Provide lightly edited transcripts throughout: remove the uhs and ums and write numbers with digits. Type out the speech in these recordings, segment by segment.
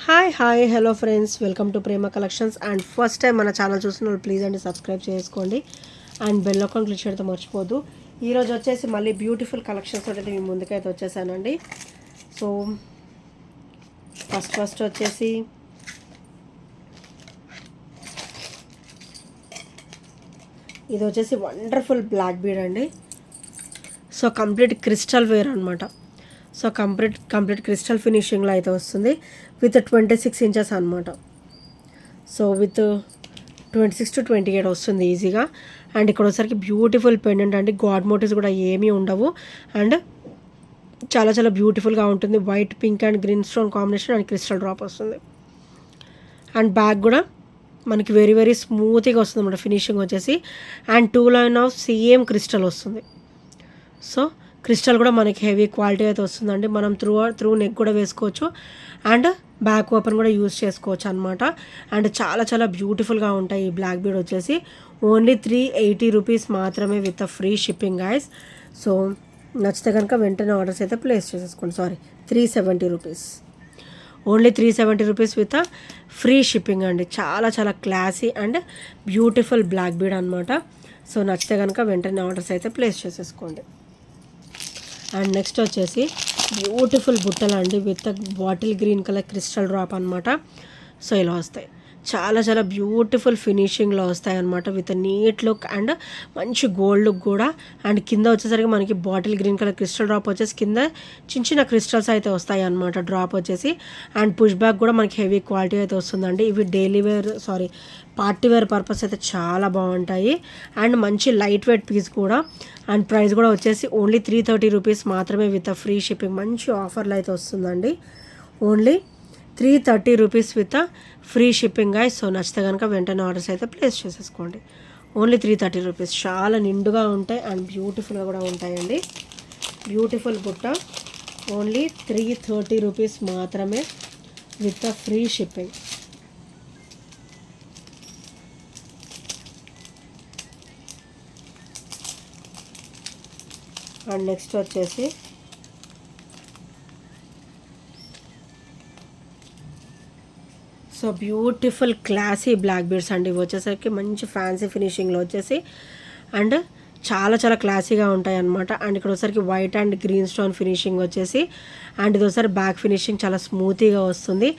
Hi hello friends, welcome to Prema collections. And first time మన channel చూస్తున్న please అండి subscribe చేసుకోండి and bell icon click చేయడం మర్చిపోద్దు. ఈరోజు వచ్చేసి మళ్ళీ బ్యూటిఫుల్ కలెక్షన్స్ అయితే మీ ముందుకైతే వచ్చేసానండి. సో ఫస్ట్ వచ్చేసి ఇది వచ్చేసి వండర్ఫుల్ బ్లాక్ బీడ్ అండి. సో కంప్లీట్ క్రిస్టల్ వేర్ అనమాట. సో కంప్లీట్ క్రిస్టల్ ఫినిషింగ్లో అయితే వస్తుంది విత్ 26 ఇంచెస్ అనమాట. సో విత్ 26 to 28 వస్తుంది ఈజీగా. అండ్ ఇక్కడ వచ్చేసరికి బ్యూటిఫుల్ పెండెంట్ అండి. గాడ్ మోటివ్స్ కూడా ఏమీ ఉండవు అండ్ చాలా చాలా బ్యూటిఫుల్గా ఉంటుంది. White, pink and green stone combination and crystal drop వస్తుంది. అండ్ బ్యాక్ కూడా మనకి వెరీ వెరీ స్మూత్గా వస్తుంది అన్నమాట ఫినిషింగ్ వచ్చేసి. And 2 line of same crystal వస్తుంది. సో క్రిస్టల్ కూడా మనకి హెవీ క్వాలిటీ అయితే వస్తుందండి. మనం త్రూ నెక్ కూడా వేసుకోవచ్చు అండ్ బ్యాక్ ఓపెన్ కూడా యూజ్ చేసుకోవచ్చు అనమాట. అండ్ చాలా చాలా బ్యూటిఫుల్గా ఉంటాయి ఈ బ్లాక్ బీడ్ వచ్చేసి. ఓన్లీ 380 రూపీస్ మాత్రమే with free shipping guys. So నచ్చితే కనుక వెంటనే ఆర్డర్స్ అయితే ప్లేస్ చేసేసుకోండి. 370 rupees, only 370 rupees with free shipping అండి. చాలా చాలా classy and beautiful black bead అనమాట. సో నచ్చితే కనుక వెంటనే ఆర్డర్స్ అయితే ప్లేస్ చేసేసుకోండి. అండ్ నెక్స్ట్ వచ్చేసి బ్యూటిఫుల్ బుట్టలు అండి with bottle green colour crystal drop అనమాట. సో ఇలా వస్తాయి, చాలా చాలా బ్యూటిఫుల్ ఫినిషింగ్లో వస్తాయి అనమాట విత్ నీట్ లుక్ అండ్ మంచి గోల్డ్ లుక్ కూడా. అండ్ కింద వచ్చేసరికి మనకి bottle green colour crystal drop వచ్చేసి కింద చిన్న చిన్న క్రిస్టల్స్ అయితే వస్తాయి అనమాట డ్రాప్ వచ్చేసి. అండ్ పుష్ బ్యాక్ కూడా మనకి హెవీ క్వాలిటీ అయితే వస్తుందండి. ఇవి daily wear party wear purpose అయితే చాలా బాగుంటాయి అండ్ మంచి లైట్ వెయిట్ పీస్ కూడా. అండ్ ప్రైస్ కూడా వచ్చేసి ఓన్లీ 330 రూపీస్ మాత్రమే విత్ ఫ్రీ షిప్పింగ్. మంచి ఆఫర్లు అయితే వస్తుందండి. Only 330 rupees with free shipping guy. So నచ్చితే కనుక వెంటనే ఆర్డర్స్ అయితే ప్లేస్ చేసేసుకోండి. Only 330 rupees. చాలా నిండుగా ఉంటాయి అండ్ బ్యూటిఫుల్గా కూడా ఉంటాయండి. బ్యూటిఫుల్ బుట్ట ఓన్లీ 330 రూపీస్ మాత్రమే with free shipping. And next వచ్చేసి so beautiful classy black beads అండి. ఇవి వచ్చేసరికి మంచి ఫ్యాన్సీ ఫినిషింగ్లో వచ్చేసి అండ్ చాలా చాలా క్లాసీగా ఉంటాయి అన్నమాట. అండ్ ఇక్కడ వచ్చేసరికి white and green stone finishing వచ్చేసి అండ్ ఇది ఒకసారి బ్యాక్ ఫినిషింగ్ చాలా స్మూతీగా వస్తుంది.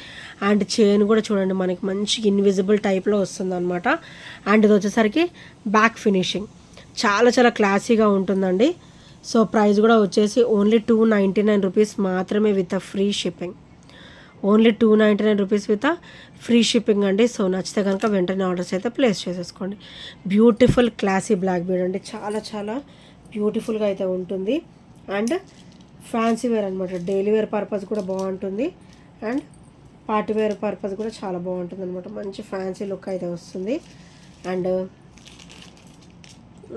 అండ్ చైన్ కూడా చూడండి మనకి మంచి ఇన్విజిబుల్ టైప్లో వస్తుంది అనమాట. అండ్ ఇది వచ్చేసరికి బ్యాక్ ఫినిషింగ్ చాలా చాలా క్లాసీగా ఉంటుందండి. సో ప్రైస్ కూడా వచ్చేసి ఓన్లీ 299 రూపీస్ మాత్రమే with free shipping. Only 299 rupees with free shipping అండి. సో నచ్చితే కనుక వెంటనే ఆర్డర్స్ అయితే ప్లేస్ చేసేసుకోండి. బ్యూటిఫుల్ క్లాసీ బ్లాక్ బీడ్ అండి. చాలా చాలా బ్యూటిఫుల్గా అయితే ఉంటుంది అండ్ ఫ్యాన్సీ వేర్ అనమాట. డైలీ వేర్ పర్పస్ కూడా బాగుంటుంది అండ్ పార్టీ వేర్ పర్పస్ కూడా చాలా బాగుంటుంది అనమాట. మంచి ఫ్యాన్సీ లుక్ అయితే వస్తుంది. అండ్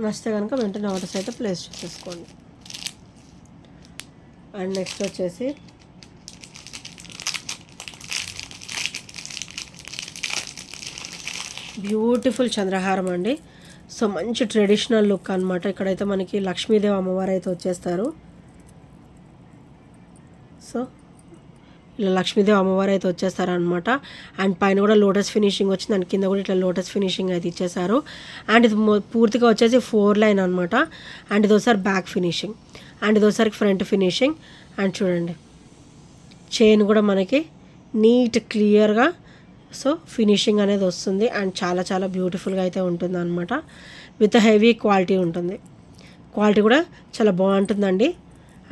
నచ్చితే కనుక వెంటనే ఆర్డర్స్ అయితే ప్లేస్ చేసేసుకోండి. అండ్ నెక్స్ట్ వచ్చేసి బ్యూటిఫుల్ చంద్రహారం అండి. సో మంచి ట్రెడిషనల్ లుక్ అనమాట. ఇక్కడైతే మనకి లక్ష్మీదేవి అమ్మవారు అయితే వచ్చేస్తారు. సో ఇలా లక్ష్మీదేవి అమ్మవారు అయితే వచ్చేస్తారనమాట. అండ్ పైన కూడా లోటస్ ఫినిషింగ్ వచ్చింది అండ్ కింద కూడా ఇట్లా లోటస్ ఫినిషింగ్ అయితే ఇచ్చేసారు. అండ్ ఇది పూర్తిగా వచ్చేసి 4 లైన్ అనమాట. అండ్ ఇది ఒకసారి బ్యాక్ ఫినిషింగ్ అండ్ ఇది ఒకసారి ఫ్రంట్ ఫినిషింగ్. అండ్ చూడండి చైన్ కూడా మనకి నీట్ క్లియర్గా సో ఫినిషింగ్ అనేది వస్తుంది. అండ్ చాలా చాలా బ్యూటిఫుల్గా అయితే ఉంటుంది అనమాట. విత్ హెవీ క్వాలిటీ ఉంటుంది. క్వాలిటీ కూడా చాలా బాగుంటుందండి.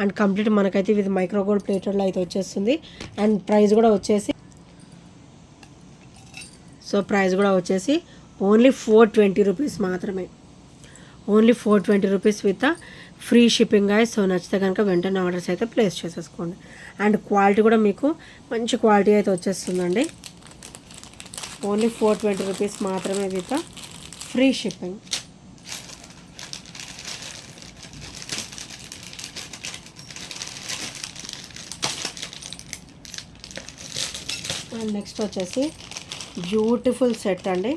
అండ్ కంప్లీట్ మనకైతే ఇది మైక్రో గోల్డ్ ప్లేటెడ్లో అయితే వచ్చేస్తుంది. అండ్ ప్రైస్ కూడా వచ్చేసి ఓన్లీ 420 రూపీస్ మాత్రమే. Only 420 rupees with free shipping guy. So నచ్చితే కనుక వెంటనే ఆర్డర్స్ అయితే ప్లేస్ చేసేసుకోండి. అండ్ క్వాలిటీ కూడా మీకు మంచి క్వాలిటీ అయితే వచ్చేస్తుందండి. ఓన్లీ 420 రూపీస్ మాత్రమే with free shipping. And next వచ్చేసి బ్యూటిఫుల్ సెట్ అండి.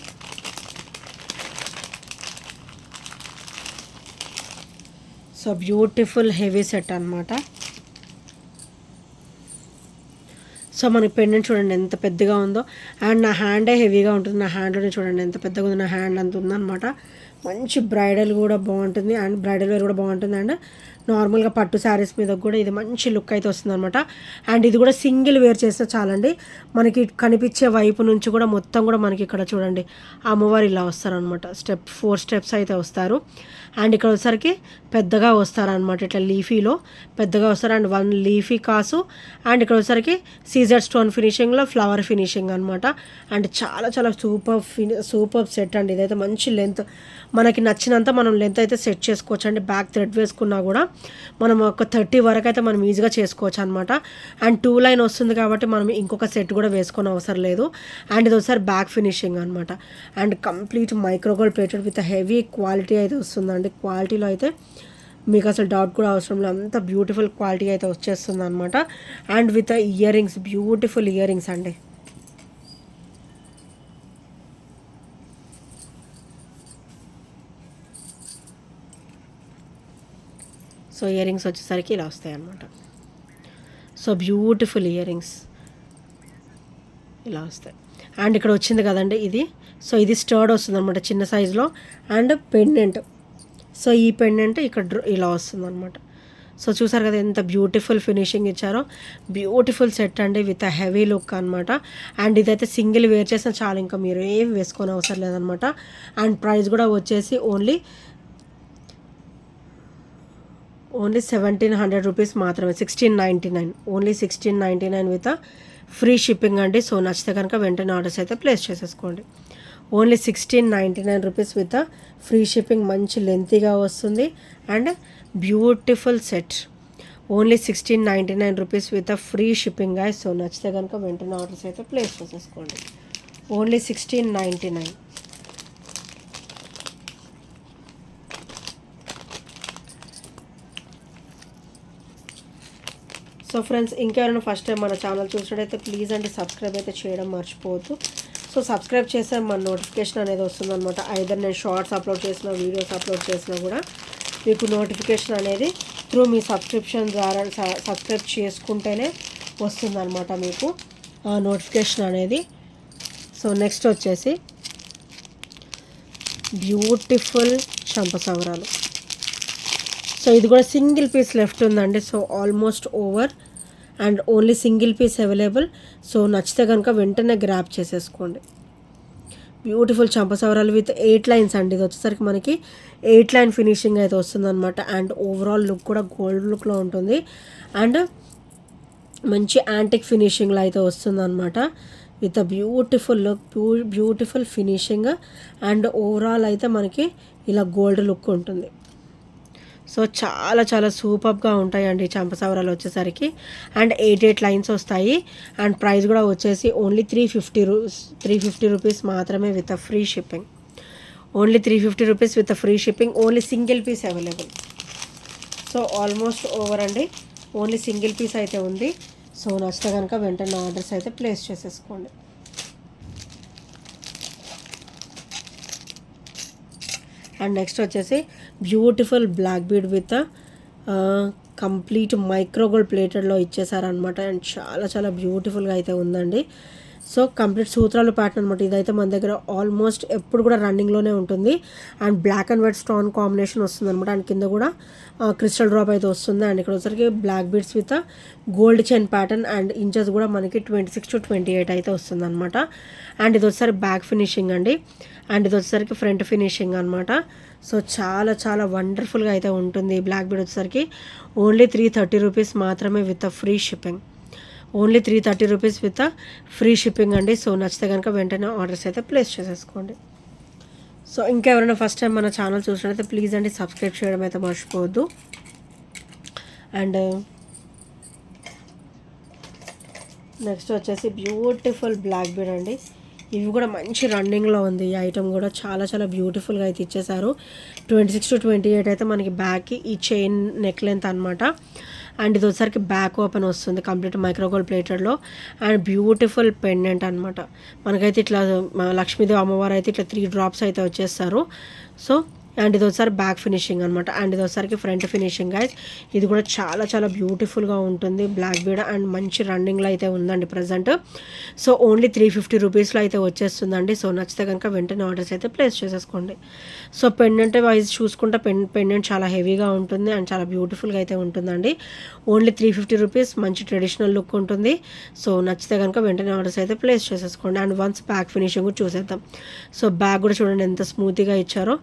సో బ్యూటిఫుల్ హెవీ సెట్ అనమాట. సో మనకి పెండెంట్ చూడండి ఎంత పెద్దగా ఉందో. అండ్ నా హ్యాండే హెవీగా ఉంటుంది. నా హ్యాండ్లోనే చూడండి ఎంత పెద్దగా ఉంది. నా హ్యాండ్ అంత ఉందన్నమాట. మంచి బ్రైడల్ కూడా బాగుంటుంది అండ్ బ్రైడల్ వేర్ కూడా బాగుంటుంది. అండ్ నార్మల్గా పట్టు శారీస్ మీద కూడా ఇది మంచి లుక్ అయితే వస్తుంది అనమాట. అండ్ ఇది కూడా సింగిల్ వేర్ చేస్తే చాలండి. మనకి కనిపించే వైపు నుంచి కూడా మొత్తం కూడా మనకి ఇక్కడ చూడండి అమ్మవారు ఇలా వస్తారనమాట. 4 స్టెప్స్ అయితే వస్తారు. అండ్ ఇక్కడ వచ్చేసరికి పెద్దగా వస్తారనమాట. ఇట్లా లీఫీలో పెద్దగా వస్తారు. And 1 leafy Kasu. అండ్ ఇక్కడ వచ్చేసరికి సీజర్ స్టోన్ ఫినిషింగ్లో ఫ్లవర్ ఫినిషింగ్ అనమాట. అండ్ చాలా చాలా సూపర్ సెట్ అండి. ఇదైతే మంచి లెంత్, మనకి నచ్చినంత మనం లెంత్ అయితే సెట్ చేసుకోవచ్చు అండి. బ్యాక్ థ్రెడ్ వేసుకున్నా కూడా మనం ఒక 30 వరకు అయితే మనం ఈజీగా చేసుకోవచ్చు అనమాట. అండ్ 2 లైన్ వస్తుంది కాబట్టి మనం ఇంకొక సెట్ కూడా వేసుకొని అవసరం లేదు. అండ్ ఇది ఒకసారి బ్యాక్ ఫినిషింగ్ అనమాట. And complete micro gold plated with heavy quality అయితే వస్తుందండి. క్వాలిటీలో అయితే మీకు అసలు డౌట్ కూడా అవసరం లేదు, అంత బ్యూటిఫుల్ క్వాలిటీ అయితే వచ్చేస్తుంది అనమాట. And with ear rings, beautiful ear rings అండి. సో ఇయర్ రింగ్స్ వచ్చేసరికి ఇలా వస్తాయి అన్నమాట. సో బ్యూటిఫుల్ ఇయర్ రింగ్స్ ఇలా వస్తాయి. అండ్ ఇక్కడ వచ్చింది కదండి ఇది. సో ఇది స్టర్డ్ వస్తుంది అనమాట చిన్న సైజులో. అండ్ పెండెంట్, సో ఈ పెండెంట్ ఇక్కడ ఇలా వస్తుంది అనమాట. సో చూసారు కదా ఎంత బ్యూటిఫుల్ ఫినిషింగ్ ఇచ్చారో. బ్యూటిఫుల్ సెట్ అండి విత్ హెవీ లుక్ అనమాట. అండ్ ఇదైతే సింగిల్ వేర్ చేసినా చాలా, ఇంకా మీరు ఏం వేసుకొని అవసరం లేదనమాట. అండ్ ప్రైస్ కూడా వచ్చేసి ఓన్లీ 1700 రూపీస్ మాత్రమే, 1699, ఓన్లీ 1699 విత్ ఫ్రీ షిప్పింగ్ అండి. సో నచ్చితే కనుక వెంటనే ఆర్డర్స్ అయితే ప్లేస్ చేసేసుకోండి. Only 1699 rupees with free shipping. మంచి లెంతీగా వస్తుంది and beautiful set. Only 1699 rupees with free shipping guy. So నచ్చితే కనుక వెంటనే ఆర్డర్స్ అయితే ప్లేస్ చేసేసుకోండి. ఓన్లీ 1699. సో ఫ్రెండ్స్, ఇంకెవరైనా ఫస్ట్ టైం మన ఛానల్ చూసినట్టయితే ప్లీజ్ అండి సబ్స్క్రైబ్ అయితే చేయడం మర్చిపోవద్దు. సో సబ్స్క్రైబ్ చేస్తే మన నోటిఫికేషన్ అనేది వస్తుందన్నమాట. ఐదర్ నేను షార్ట్స్ అప్లోడ్ చేసిన, వీడియోస్ అప్లోడ్ చేసినా కూడా మీకు నోటిఫికేషన్ అనేది త్రూ మీ సబ్స్క్రిప్షన్ ద్వారా సబ్స్క్రైబ్ చేసుకుంటేనే వస్తుందన్నమాట మీకు నోటిఫికేషన్ అనేది. సో నెక్స్ట్ వచ్చేసి బ్యూటిఫుల్ చంపసవరాలు. సో ఇది కూడా సింగిల్ పీస్ లెఫ్ట్ ఉందండి. So almost over and only single piece available. So నచ్చితే కనుక వెంటనే గ్రాప్ చేసేసుకోండి. బ్యూటిఫుల్ చంపసవరాలు విత్ 8 లైన్స్ అండి. ఇది వచ్చేసరికి మనకి 8 లైన్ ఫినిషింగ్ అయితే వస్తుందన్నమాట. అండ్ ఓవరాల్ లుక్ కూడా గోల్డ్ లుక్లో ఉంటుంది. అండ్ మంచి యాంటిక్ ఫినిషింగ్లో అయితే వస్తుందన్నమాట. With beautiful look, beautiful finishing. And overall అయితే మనకి ఇలా గోల్డ్ లుక్ ఉంటుంది. సో చాలా చాలా సూపర్గా ఉంటాయండి చంపసవరాలు వచ్చేసరికి. అండ్ 8 లైన్స్ వస్తాయి. అండ్ ప్రైస్ కూడా వచ్చేసి ఓన్లీ 350 రూపీస్ మాత్రమే with free shipping. Only 350 rupees with free shipping. Only single piece available. So almost over అండి. ఓన్లీ సింగిల్ పీస్ అయితే ఉంది. సో నచ్చితే కనుక వెంటనే ఆర్డర్స్ అయితే ప్లేస్ చేసేసుకోండి. అండ్ నెక్స్ట్ వచ్చేసి beautiful black bead with complete micro gold ప్లేటెడ్లో ఇచ్చేసారనమాట. అండ్ చాలా చాలా బ్యూటిఫుల్గా అయితే ఉందండి. సో కంప్లీట్ సూత్రాలు ప్యాటర్న్ అనమాట. ఇదైతే మన దగ్గర ఆల్మోస్ట్ ఎప్పుడు కూడా రన్నింగ్లోనే ఉంటుంది. And black and white stone combination వస్తుంది అనమాట. అండ్ కింద కూడా క్రిస్టల్ డ్రాప్ అయితే వస్తుంది. అండ్ ఇక్కడ వచ్చరికి black beads with gold chain pattern. And inches కూడా మనకి 26 to 28 అయితే వస్తుంది అనమాట. అండ్ ఇది వచ్చేసరికి బ్యాక్ ఫినిషింగ్ అండి. అండ్ ఇది వచ్చేసరికి ఫ్రంట్ ఫినిషింగ్ అనమాట. సో చాలా చాలా వండర్ఫుల్గా అయితే ఉంటుంది. బ్లాక్ బీడ్ వచ్చేసరికి ఓన్లీ 330 రూపీస్ మాత్రమే with free shipping. Only 330 rupees with free shipping అండి. సో నచ్చితే కనుక వెంటనే ఆర్డర్స్ అయితే ప్లేస్ చేసేసుకోండి. సో ఇంకెవరైనా ఫస్ట్ టైం మన ఛానల్ చూసినట్లయితే ప్లీజ్ అండి సబ్స్క్రైబ్ చేయడం అయితే మర్చిపోవద్దు. అండ్ నెక్స్ట్ వచ్చేసి బ్యూటిఫుల్ బ్లాక్ బీడ్ అండి. ఇవి కూడా మంచి రన్నింగ్లో ఉంది. ఈ ఐటమ్ కూడా చాలా చాలా బ్యూటిఫుల్గా అయితే ఇచ్చేసారు. 26 to 28 అయితే మనకి బ్యాక్కి ఈ చైన్ నెక్ లెంత్ అనమాట. అండ్ ఇది వచ్చేసరికి బ్యాక్ ఓపెన్ వస్తుంది కంప్లీట్ మైక్రోగోల్డ్ ప్లేటెడ్లో. అండ్ బ్యూటిఫుల్ పెండెంట్ అనమాట. మనకైతే ఇట్లా లక్ష్మీదేవి అమ్మవారు అయితే ఇట్లా 3 డ్రాప్స్ అయితే వచ్చేస్తారు. సో అండ్ ఇది ఒకసారి బ్యాక్ ఫినిషింగ్ అనమాట. అండ్ ఇది ఒకసారికి ఫ్రంట్ ఫినిషింగ్ గైస్. ఇది కూడా చాలా చాలా బ్యూటిఫుల్గా ఉంటుంది బ్లాక్ బీడ్ అండ్ మంచి రన్నింగ్లో అయితే ఉందండి ప్రజెంట్. సో ఓన్లీ 350 రూపీస్లో అయితే వచ్చేస్తుందండి. సో నచ్చితే కనుక వెంటనే ఆర్డర్స్ అయితే ప్లేస్ చేసేసుకోండి. సో పెండెంట్ వైజ్ చూసుకుంటే పెండెంట్ చాలా హెవీగా ఉంటుంది అండ్ చాలా బ్యూటిఫుల్గా అయితే ఉంటుందండి. ఓన్లీ 350 రూపీస్, మంచి ట్రెడిషనల్ లుక్ ఉంటుంది. సో నచ్చితే కనుక వెంటనే ఆర్డర్స్ అయితే ప్లేస్ చేసేసుకోండి. అండ్ వన్స్ బ్యాక్ ఫినిషింగ్ కూడా చూసేద్దాం. సో బ్యాగ్ కూడా చూడండి ఎంత స్మూత్గా ఇచ్చారో.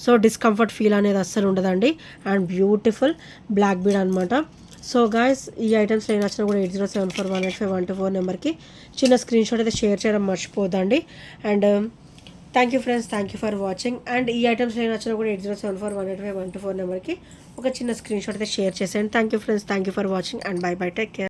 సో డిస్కంఫర్ట్ ఫీల్ అనేది అస్సలు ఉండదండి. అండ్ బ్యూటిఫుల్ బ్లాక్ బీడ్ అనమాట. సో గాయస్ ఈ ఐటమ్స్ నేను నచ్చినా కూడా 8074185124 నెంబర్కి చిన్న స్క్రీన్ షాట్ అయితే షేర్ చేయడం మర్చిపోదండి. And thank you friends, thank you for watching. And ఈ ఐటమ్స్ నేను నచ్చినా కూడా 8074185124 నెంబర్కి ఒక చిన్న స్క్రీన్ షాట్ అయితే షేర్ చేసేయండి. Thank you friends, thank you for watching and bye bye, take care.